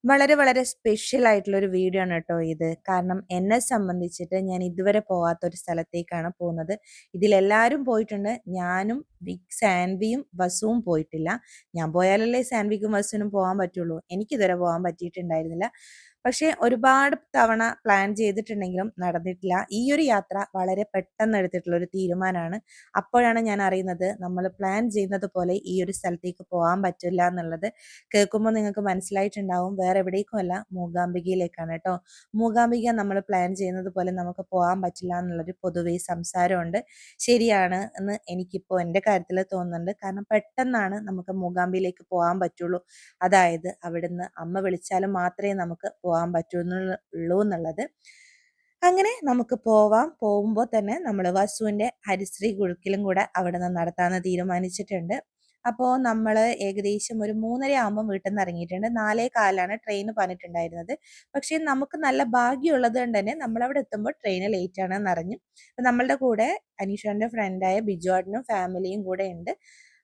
വളരെ വളരെ സ്പെഷ്യൽ ആയിട്ടുള്ള ഒരു വീഡിയോ ആണ് കേട്ടോ ഇത്. കാരണം എന്നെ സംബന്ധിച്ചിട്ട് ഞാൻ ഇതുവരെ പോവാത്ത ഒരു സ്ഥലത്തേക്കാണ് പോകുന്നത്. ഇതിലെല്ലാവരും പോയിട്ടുണ്ട്. ഞാനും സാൻവിയും വസുവും പോയിട്ടില്ല. ഞാൻ പോയാലല്ലേ സാൻവിക്കും വസുവിനും പോകാൻ പറ്റുള്ളൂ. എനിക്കിതുവരെ പോകാൻ പറ്റിയിട്ടുണ്ടായിരുന്നില്ല. പക്ഷേ ഒരുപാട് തവണ പ്ലാൻ ചെയ്തിട്ടുണ്ടെങ്കിലും നടന്നിട്ടില്ല. ഈ ഒരു യാത്ര വളരെ പെട്ടെന്ന് എടുത്തിട്ടുള്ള ഒരു തീരുമാനമാണ്. അപ്പോഴാണ് ഞാൻ അറിയുന്നത് നമ്മൾ പ്ലാൻ ചെയ്യുന്നത് പോലെ ഈ ഒരു സ്ഥലത്തേക്ക് പോകാൻ പറ്റില്ല എന്നുള്ളത്. കേൾക്കുമ്പോൾ നിങ്ങൾക്ക് മനസ്സിലായിട്ടുണ്ടാവും വേറെ എവിടേക്കുമല്ല, മൂകാംബികയിലേക്കാണ് കേട്ടോ. മൂകാംബിക നമ്മൾ പ്ലാൻ ചെയ്യുന്നത് പോലെ നമുക്ക് പോകാൻ പറ്റില്ല എന്നുള്ളൊരു പൊതുവേ സംസാരമുണ്ട്. ശരിയാണ് എന്ന് എനിക്കിപ്പോൾ എൻ്റെ കാര്യത്തിൽ തോന്നുന്നുണ്ട്. കാരണം പെട്ടെന്നാണ് നമുക്ക് മൂകാംബികയിലേക്ക് പോകാൻ പറ്റുള്ളൂ. അതായത് അവിടുന്ന് അമ്മ വിളിച്ചാലും മാത്രമേ നമുക്ക് പോകാൻ പറ്റുള്ളൂ എന്നുള്ളത്. അങ്ങനെ നമുക്ക് പോവാം. പോകുമ്പോൾ തന്നെ നമ്മൾ വസുവിൻ്റെ ഹരിശ്രീ കുഴുക്കിലും കൂടെ അവിടെ നിന്ന് നടത്താമെന്ന് തീരുമാനിച്ചിട്ടുണ്ട്. അപ്പോൾ നമ്മൾ ഏകദേശം ഒരു 3:30 ആകുമ്പോൾ വീട്ടിൽ നിന്ന് ഇറങ്ങിയിട്ടുണ്ട്. 4:15 ട്രെയിൻ പറഞ്ഞിട്ടുണ്ടായിരുന്നത്. പക്ഷേ നമുക്ക് നല്ല ഭാഗ്യമുള്ളത് കൊണ്ട് തന്നെ നമ്മളവിടെ എത്തുമ്പോൾ ട്രെയിൻ ലേറ്റ് ആണെന്ന് അറിഞ്ഞു. അപ്പം നമ്മളുടെ കൂടെ അനീഷാൻ്റെ ഫ്രണ്ടായ ബിജുവാടിനും ഫാമിലിയും കൂടെ ഉണ്ട്.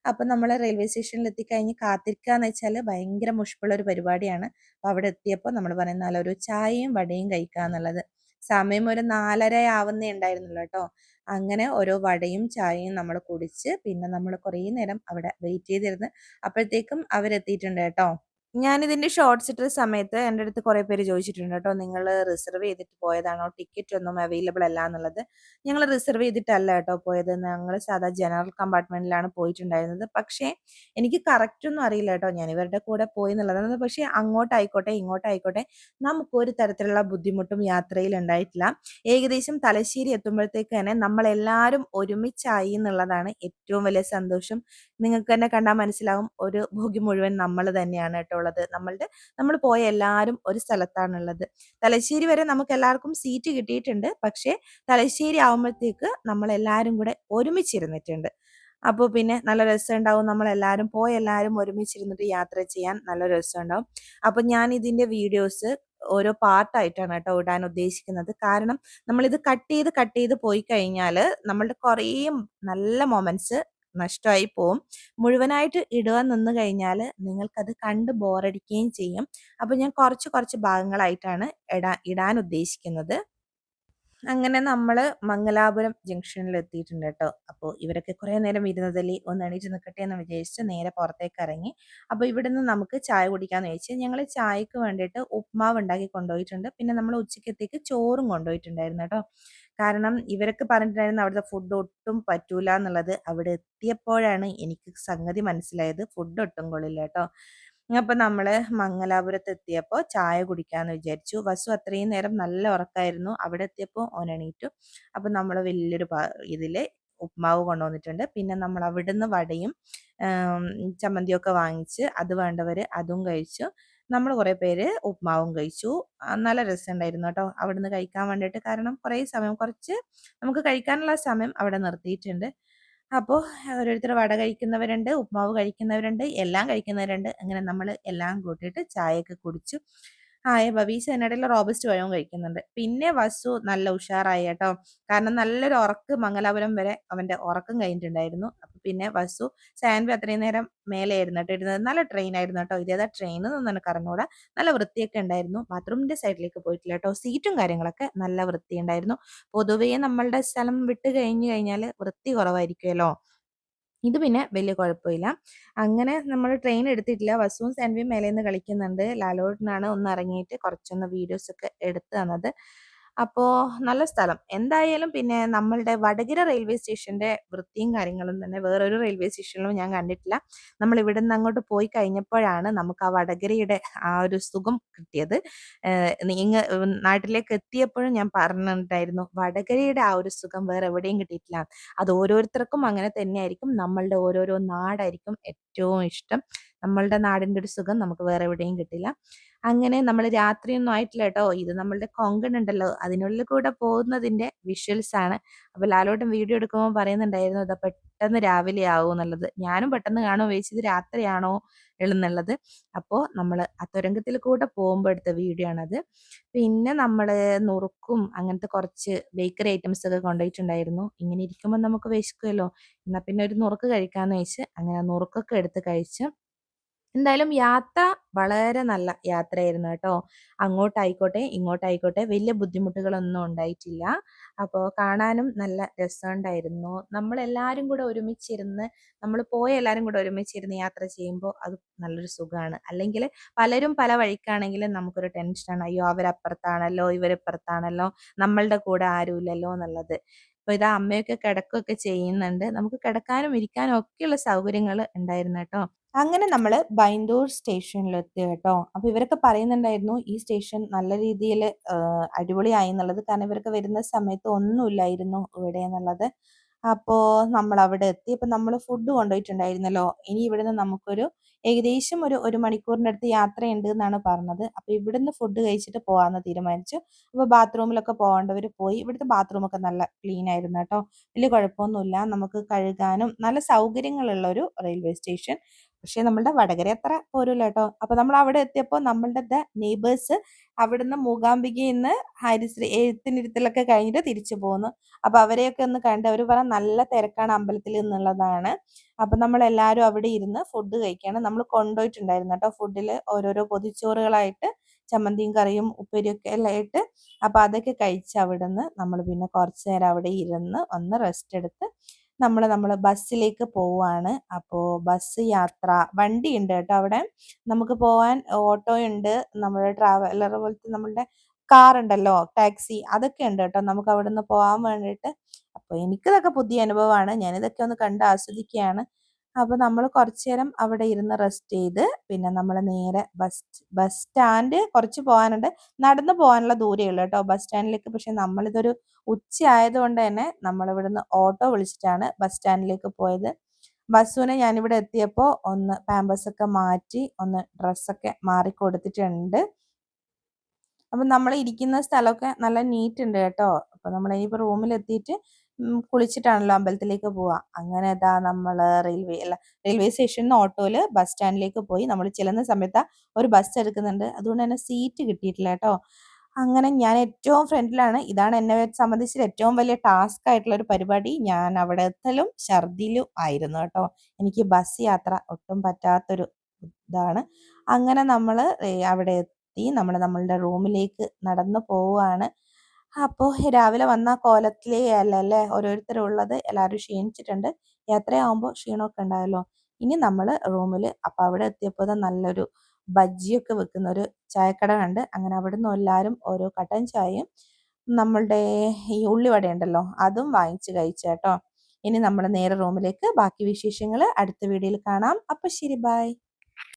അപ്പം നമ്മൾ റെയിൽവേ സ്റ്റേഷനിൽ എത്തിക്കഴിഞ്ഞ് കാത്തിരിക്കുക എന്ന് വെച്ചാൽ ഭയങ്കര മുഷിപ്പുള്ള ഒരു പരിപാടിയാണ്. അപ്പോൾ അവിടെ എത്തിയപ്പോൾ നമ്മൾ പറയുന്ന ഒരു ചായയും വടയും കഴിക്കുക എന്നുള്ളത്. സമയം ഒരു 4:30 ആവുന്നേ ഉണ്ടായിരുന്നുള്ളൂ കേട്ടോ. അങ്ങനെ ഓരോ വടയും ചായയും നമ്മൾ കുടിച്ച് പിന്നെ നമ്മൾ കുറേ നേരം അവിടെ വെയിറ്റ് ചെയ്തിരുന്ന് അപ്പോഴത്തേക്കും അവരെത്തിയിട്ടുണ്ട് കേട്ടോ. ഞാനിതിന്റെ ഷോർട്സ് ഇട്ട സമയത്ത് എൻ്റെ അടുത്ത് കുറേ പേര് ചോദിച്ചിട്ടുണ്ട് കേട്ടോ, നിങ്ങൾ റിസർവ് ചെയ്തിട്ട് പോയതാണോ, ടിക്കറ്റ് ഒന്നും അവൈലബിൾ അല്ല എന്നുള്ളത്. ഞങ്ങൾ റിസർവ് ചെയ്തിട്ടല്ല കേട്ടോ പോയത്. ഞങ്ങൾ സാധാ ജനറൽ കമ്പാർട്ട്മെന്റിലാണ് പോയിട്ടുണ്ടായിരുന്നത്. പക്ഷേ എനിക്ക് കറക്റ്റ് ഒന്നും അറിയില്ല കേട്ടോ, ഞാൻ ഇവരുടെ കൂടെ പോയി എന്നുള്ളതാണ്. പക്ഷേ അങ്ങോട്ടായിക്കോട്ടെ ഇങ്ങോട്ടായിക്കോട്ടെ നമുക്ക് ഒരു തരത്തിലുള്ള ബുദ്ധിമുട്ടും യാത്രയിൽ ഉണ്ടായിട്ടില്ല. ഏകദേശം തലശ്ശേരി എത്തുമ്പോഴത്തേക്ക് തന്നെ നമ്മളെല്ലാവരും ഒരുമിച്ചായി എന്നുള്ളതാണ് ഏറ്റവും വലിയ സന്തോഷം. നിങ്ങൾക്ക് തന്നെ കണ്ടാൽ മനസ്സിലാവും, ഒരു ഭോഗി മുഴുവൻ നമ്മൾ തന്നെയാണ് കേട്ടോ ഉള്ളത്. നമ്മൾ പോയ എല്ലാവരും ഒരു സ്ഥലത്താണുള്ളത്. തലശ്ശേരി വരെ നമുക്ക് എല്ലാവർക്കും സീറ്റ് കിട്ടിയിട്ടുണ്ട്. പക്ഷേ തലശ്ശേരി ആവുമ്പോഴത്തേക്ക് നമ്മളെല്ലാവരും കൂടെ ഒരുമിച്ചിരുന്നിട്ടുണ്ട്. അപ്പോൾ പിന്നെ നല്ല രസമുണ്ടാവും. നമ്മളെല്ലാവരും എല്ലാവരും ഒരുമിച്ചിരുന്നിട്ട് യാത്ര ചെയ്യാൻ നല്ല രസമുണ്ടാവും. അപ്പോൾ ഞാൻ ഇതിൻ്റെ വീഡിയോസ് ഓരോ പാർട്ടായിട്ടാണ് കേട്ടോ ഇടാൻ ഉദ്ദേശിക്കുന്നത്. കാരണം നമ്മളിത് കട്ട് ചെയ്ത് പോയി കഴിഞ്ഞാൽ നമ്മളുടെ കുറേ നല്ല മൊമെന്റ്സ് നഷ്ടമായി പോവും. മുഴുവനായിട്ട് ഇടുവാൻ നിന്ന് കഴിഞ്ഞാൽ നിങ്ങൾക്കത് കണ്ട് ബോറടിക്കുകയും ചെയ്യും. അപ്പോൾ ഞാൻ കുറച്ച് കുറച്ച് ഭാഗങ്ങളായിട്ടാണ് ഇടാൻ ഉദ്ദേശിക്കുന്നത്. അങ്ങനെ നമ്മൾ മംഗലാപുരം ജംഗ്ഷനിൽ എത്തിയിട്ടുണ്ട് കേട്ടോ. അപ്പോൾ ഇവരൊക്കെ കുറേ നേരം ഇരുന്നതല്ലേ, ഒന്ന് എണീറ്റ് നിൽക്കട്ടെ എന്ന് വിചാരിച്ച് നേരെ പുറത്തേക്ക് ഇറങ്ങി. അപ്പോൾ ഇവിടുന്ന് നമുക്ക് ചായ കുടിക്കാമെന്ന് ചോദിച്ചു. ഞങ്ങൾ ചായക്ക് വേണ്ടിയിട്ട് ഉപ്മാവ് ഉണ്ടാക്കി കൊണ്ടുപോയിട്ടുണ്ട്. പിന്നെ നമ്മൾ ഉച്ചക്കത്തേക്ക് ചോറും കൊണ്ടുപോയിട്ടുണ്ടായിരുന്നു കേട്ടോ. കാരണം ഇവരൊക്കെ പറഞ്ഞിട്ടുണ്ടായിരുന്നു അവിടുത്തെ ഫുഡ് ഒട്ടും പറ്റൂല എന്നുള്ളത്. അവിടെ എത്തിയപ്പോഴാണ് എനിക്ക് സംഗതി മനസ്സിലായത്, ഫുഡ് ഒട്ടും കൊള്ളില്ല കേട്ടോ. അപ്പൊ നമ്മള് മംഗലാപുരത്ത് എത്തിയപ്പോൾ ചായ കുടിക്കാന്ന് വിചാരിച്ചു. വസു അത്രയും നേരം നല്ല ഉറക്കായിരുന്നു. അവിടെ എത്തിയപ്പോൾ ഓൻ എണീറ്റു. അപ്പൊ നമ്മൾ വലിയൊരു ഇതില് ഉപ്മാവ് കൊണ്ടുവന്നിട്ടുണ്ട്. പിന്നെ നമ്മൾ അവിടുന്ന് വടയും ചമ്മന്തിയൊക്കെ വാങ്ങിച്ച് അത് വേണ്ടവര് അതും കഴിച്ചു. നമ്മൾ കുറേ പേര് ഉപ്മാവും കഴിച്ചു. നല്ല രസമുണ്ടായിരുന്നു കേട്ടോ അവിടുന്ന് കഴിക്കാൻ വേണ്ടിയിട്ട്. കാരണം കുറേ സമയം കുറച്ച് നമുക്ക് കഴിക്കാനുള്ള സമയം അവിടെ നിർത്തിയിട്ടുണ്ട്. അപ്പോൾ ഓരോരുത്തർ വട കഴിക്കുന്നവരുണ്ട്, ഉപ്മാവ് കഴിക്കുന്നവരുണ്ട്, എല്ലാം കഴിക്കുന്നവരുണ്ട്. അങ്ങനെ നമ്മൾ എല്ലാം കൂട്ടിയിട്ട് ചായയൊക്കെ കുടിച്ചു. ബബീസ് അതിനിടയിൽ റോബസ്റ്റ് പഴവും കഴിക്കുന്നുണ്ട്. പിന്നെ വസു നല്ല ഉഷാറായി കേട്ടോ. കാരണം നല്ലൊരു ഉറക്ക് മംഗലാപുരം വരെ അവന്റെ ഉറക്കം കഴിഞ്ഞിട്ടുണ്ടായിരുന്നു. അപ്പൊ പിന്നെ വസു സാൻവി അത്രയും നേരം മേലെയായിരുന്നു കേട്ടോ ഇരുന്നത്. നല്ല ട്രെയിൻ ആയിരുന്നു കേട്ടോ. ഇതേതാ ട്രെയിൻ എന്നൊന്നും എനിക്ക് അറിഞ്ഞൂടാ. നല്ല വൃത്തിയൊക്കെ ഉണ്ടായിരുന്നു. ബാത്റൂമിന്റെ സൈഡിലേക്ക് പോയിട്ടില്ല കേട്ടോ. സീറ്റും കാര്യങ്ങളൊക്കെ നല്ല വൃത്തി ഉണ്ടായിരുന്നു. പൊതുവേ നമ്മളുടെ സ്ഥലം വിട്ട് കഴിഞ്ഞു കഴിഞ്ഞാൽ വൃത്തി കുറവായിരിക്കുമല്ലോ. ഇത് പിന്നെ വലിയ കുഴപ്പമില്ല. അങ്ങനെ നമ്മൾ ട്രെയിൻ എടുത്തിട്ടില്ല. വസുവും സാൻവിയും മേലേന്ന് കളിക്കുന്നുണ്ട്. ലാലേട്ടനാണ് ഒന്ന് ഇറങ്ങിയിട്ട് കുറച്ചൊന്ന് വീഡിയോസ് ഒക്കെ എടുത്തു തന്നത്. അപ്പോൾ നല്ല സ്ഥലം. എന്തായാലും പിന്നെ നമ്മളുടെ വടകര റെയിൽവേ സ്റ്റേഷന്റെ വൃത്തിയും കാര്യങ്ങളും തന്നെ വേറൊരു റെയിൽവേ സ്റ്റേഷനിലും ഞാൻ കണ്ടിട്ടില്ല. നമ്മൾ ഇവിടുന്ന് അങ്ങോട്ട് പോയി കഴിഞ്ഞപ്പോഴാണ് നമുക്ക് ആ വടകരയുടെ ആ ഒരു സുഖം കിട്ടിയത്. നാട്ടിലേക്ക് എത്തിയപ്പോഴും ഞാൻ പറഞ്ഞിട്ടുണ്ടായിരുന്നു, വടകരയുടെ ആ ഒരു സുഖം വേറെ എവിടെയും കിട്ടിയിട്ടില്ല. അത് ഓരോരുത്തർക്കും അങ്ങനെ തന്നെയായിരിക്കും. നമ്മളുടെ ഓരോരോ നാടായിരിക്കും ഏറ്റവും ഇഷ്ടം. നമ്മളുടെ നാടിൻ്റെ ഒരു സുഖം നമുക്ക് വേറെ എവിടെയും കിട്ടില്ല. അങ്ങനെ നമ്മൾ രാത്രിയൊന്നും ആയിട്ടില്ല കേട്ടോ. ഇത് നമ്മളുടെ കൊങ്കൺ ഉണ്ടല്ലോ, അതിനുള്ളിൽ കൂടെ പോകുന്നതിന്റെ വിഷ്വൽസ് ആണ്. അപ്പോൾ ലാലോട്ടൻ വീഡിയോ എടുക്കുമ്പോൾ പറയുന്നുണ്ടായിരുന്നു ഇതാ പെട്ടെന്ന് രാവിലെ ആവും എന്നുള്ളത്. ഞാനും പെട്ടെന്ന് കാണുമോ ചോദിച്ചത് രാത്രിയാണോ എന്നുള്ളത്. അപ്പോൾ നമ്മൾ ആ തുരങ്കത്തിൽ കൂടെ പോകുമ്പോൾ എടുത്ത വീഡിയോ ആണത്. പിന്നെ നമ്മൾ നുറുക്കും അങ്ങനത്തെ കുറച്ച് ബേക്കറി ഐറ്റംസ് ഒക്കെ കൊണ്ടുപോയിട്ടുണ്ടായിരുന്നു. ഇങ്ങനെ ഇരിക്കുമ്പോൾ നമുക്ക് വിശക്കുമല്ലോ, എന്നാൽ പിന്നെ ഒരു നുറുക്ക് കഴിക്കാമെന്ന് വെച്ച് അങ്ങനെ നുറുക്കൊക്കെ എടുത്ത് കഴിച്ച് എന്തായാലും യാത്ര വളരെ നല്ല യാത്രയായിരുന്നു കേട്ടോ. അങ്ങോട്ടായിക്കോട്ടെ, ഇങ്ങോട്ടായിക്കോട്ടെ വലിയ ബുദ്ധിമുട്ടുകളൊന്നും ഉണ്ടായിട്ടില്ല. അപ്പോൾ കാണാനും നല്ല രസമുണ്ടായിരുന്നു. നമ്മളെല്ലാരും കൂടെ ഒരുമിച്ചിരുന്ന് നമ്മൾ പോയ എല്ലാരും കൂടെ ഒരുമിച്ചിരുന്ന് യാത്ര ചെയ്യുമ്പോൾ അത് നല്ലൊരു സുഖമാണ്. അല്ലെങ്കിൽ പലരും പല വഴിക്കാണെങ്കിലും നമുക്കൊരു ടെൻഷനാണ്. അയ്യോ അവരപ്പുറത്താണല്ലോ, ഇവരിപ്പുറത്താണല്ലോ, നമ്മളുടെ കൂടെ ആരുമില്ലല്ലോ എന്നുള്ളത്. അപ്പോൾ ഇതാ അമ്മയൊക്കെ കിടക്കുകയൊക്കെ ചെയ്യുന്നുണ്ട്. നമുക്ക് കിടക്കാനും ഇരിക്കാനും ഒക്കെയുള്ള സൗകര്യങ്ങൾ ഉണ്ടായിരുന്നു കേട്ടോ. അങ്ങനെ നമ്മള് ബൈന്ദൂർ സ്റ്റേഷനിലെത്തി കേട്ടോ. അപ്പൊ ഇവരൊക്കെ പറയുന്നുണ്ടായിരുന്നു ഈ സ്റ്റേഷൻ നല്ല രീതിയില് അടിപൊളിയായി എന്നുള്ളത്. കാരണം ഇവരൊക്കെ വരുന്ന സമയത്ത് ഒന്നുമില്ലായിരുന്നു ഇവിടെ എന്നുള്ളത്. അപ്പോ നമ്മളവിടെ എത്തി. അപ്പൊ നമ്മള് ഫുഡ് കൊണ്ടുപോയിട്ടുണ്ടായിരുന്നല്ലോ. ഇനി ഇവിടുന്ന് നമുക്കൊരു ഏകദേശം ഒരു മണിക്കൂറിന്റെ അടുത്ത് യാത്രയുണ്ട് എന്നാണ് പറഞ്ഞത്. അപ്പൊ ഇവിടുന്ന് ഫുഡ് കഴിച്ചിട്ട് പോവാന്ന് തീരുമാനിച്ചു. അപ്പൊ ബാത്റൂമിലൊക്കെ പോകേണ്ടവര് പോയി. ഇവിടുത്തെ ബാത്റൂമൊക്കെ നല്ല ക്ലീൻ ആയിരുന്നു കേട്ടോ. വലിയ കുഴപ്പമൊന്നുമില്ല. നമുക്ക് കഴുകാനും നല്ല സൗകര്യങ്ങളുള്ള ഒരു റെയിൽവേ സ്റ്റേഷൻ. പക്ഷെ നമ്മളുടെ വടകര അത്ര പോരൂല കേട്ടോ. അപ്പൊ നമ്മൾ അവിടെ എത്തിയപ്പോൾ നമ്മളുടെ നെയ്ബേഴ്സ് അവിടുന്ന് മൂകാംബികയിൽ ഹരിശ്രീ എഴുത്തിനിരുത്തലൊക്കെ കഴിഞ്ഞിട്ട് തിരിച്ചു പോന്നു. അപ്പൊ അവരെയൊക്കെ ഒന്ന് കണ്ട് അവർ പറഞ്ഞ നല്ല തിരക്കാണ് അമ്പലത്തിൽ എന്നുള്ളതാണ്. അപ്പൊ നമ്മൾ എല്ലാവരും അവിടെ ഇരുന്ന് ഫുഡ് കഴിക്കാണ്. നമ്മൾ കൊണ്ടുപോയിട്ടുണ്ടായിരുന്നു കേട്ടോ ഫുഡിൽ ഓരോരോ പൊതിച്ചോറുകളായിട്ട് ചമ്മന്തിയും കറിയും ഉപ്പേരിയൊക്കെ എല്ലാം ആയിട്ട്. അപ്പൊ അതൊക്കെ കഴിച്ച് അവിടുന്ന് നമ്മൾ പിന്നെ കുറച്ചു നേരം അവിടെ ഇരുന്ന് ഒന്ന് റെസ്റ്റ് എടുത്ത് നമ്മൾ ബസ്സിലേക്ക് പോവാണ്. അപ്പോൾ ബസ് യാത്ര വണ്ടിയുണ്ട് കേട്ടോ അവിടെ. നമുക്ക് പോവാൻ ഓട്ടോ ഉണ്ട്. നമ്മുടെ ട്രാവലർ പോലത്തെ നമ്മളുടെ കാർ ഉണ്ടല്ലോ ടാക്സി അതൊക്കെ ഉണ്ട് കേട്ടോ. നമുക്ക് അവിടെ നിന്ന് പോകാൻ വേണ്ടിയിട്ട്. അപ്പോൾ എനിക്കിതൊക്കെ പുതിയ അനുഭവമാണ്. ഞാനിതൊക്കെ ഒന്ന് കണ്ട് ആസ്വദിക്കുകയാണ്. അപ്പോൾ നമ്മൾ കുറച്ചു നേരം അവിടെ ഇരുന്ന് റെസ്റ്റ് ചെയ്ത് പിന്നെ നമ്മൾ നേരെ ബസ് സ്റ്റാൻഡ് കുറച്ച് പോകാനുണ്ട്. നടന്നു പോകാനുള്ള ദൂരമേ ഉള്ളൂ കേട്ടോ ബസ് സ്റ്റാൻഡിലേക്ക്. പക്ഷെ നമ്മളിതൊരു ഉച്ച ആയതുകൊണ്ട് തന്നെ നമ്മൾ ഇവിടുന്ന് ഓട്ടോ വിളിച്ചിട്ടാണ് ബസ് സ്റ്റാൻഡിലേക്ക് പോയത്. ബസ്സുവിനെ ഞാനിവിടെ എത്തിയപ്പോൾ ഒന്ന് പാമ്പേഴ്സ് ഒക്കെ മാറ്റി ഒന്ന് ഡ്രസ്സൊക്കെ മാറി കൊടുത്തിട്ടുണ്ട്. അപ്പം നമ്മൾ ഇരിക്കുന്ന സ്ഥലമൊക്കെ നല്ല നീറ്റ് ഉണ്ട് കേട്ടോ. അപ്പോൾ നമ്മൾ ഇനിയിപ്പോൾ റൂമിലെത്തിയിട്ട് കുളിച്ചിട്ടാണല്ലോ അമ്പലത്തിലേക്ക് പോവുക. അങ്ങനെ ഇതാ നമ്മൾ റെയിൽവേ സ്റ്റേഷനിൽ നിന്ന് ഓട്ടോയിൽ ബസ് സ്റ്റാൻഡിലേക്ക് പോയി. നമ്മൾ ചെല്ലുന്ന സമയത്ത് ഒരു ബസ് എടുക്കുന്നുണ്ട്. അതുകൊണ്ട് തന്നെ സീറ്റ് കിട്ടിയിട്ടില്ല കേട്ടോ. അങ്ങനെ ഞാൻ ഏറ്റവും ഫ്രണ്ടിലാണ്. ഇതാണ് എന്നെ സംബന്ധിച്ച് ഏറ്റവും വലിയ ടാസ്ക് ആയിട്ടുള്ള ഒരു പരിപാടി. ഞാൻ അവിടെ എത്തലും ഛർദിലും ആയിരുന്നു കേട്ടോ. എനിക്ക് ബസ് യാത്ര ഒട്ടും പറ്റാത്തൊരു ഇതാണ്. അങ്ങനെ നമ്മൾ അവിടെ എത്തി. നമ്മൾ നമ്മളുടെ റൂമിലേക്ക് നടന്നു പോവുകയാണ്. അപ്പോൾ രാവിലെ വന്ന കോലത്തിലേ അല്ലല്ലേ ഓരോരുത്തരും ഉള്ളത്. എല്ലാവരും ക്ഷീണിച്ചിട്ടുണ്ട്. യാത്രയാവുമ്പോൾ ക്ഷീണമൊക്കെ ഉണ്ടായല്ലോ. ഇനി നമ്മൾ റൂമിൽ അപ്പോൾ അവിടെ എത്തിയപ്പോൾ നല്ലൊരു ബജ്ജിയൊക്കെ വെക്കുന്ന ഒരു ചായക്കട കണ്ട്. അങ്ങനെ അവിടുന്ന് എല്ലാവരും ഓരോ കട്ടൻ ചായയും നമ്മളുടെ ഈ ഉള്ളിവട ഉണ്ടല്ലോ അതും വാങ്ങിച്ച് കഴിച്ചു കേട്ടോ. ഇനി നമ്മൾ നേരെ റൂമിലേക്ക്. ബാക്കി വിശേഷങ്ങൾ അടുത്ത വീഡിയോയിൽ കാണാം. അപ്പോൾ ശരി, ബൈ.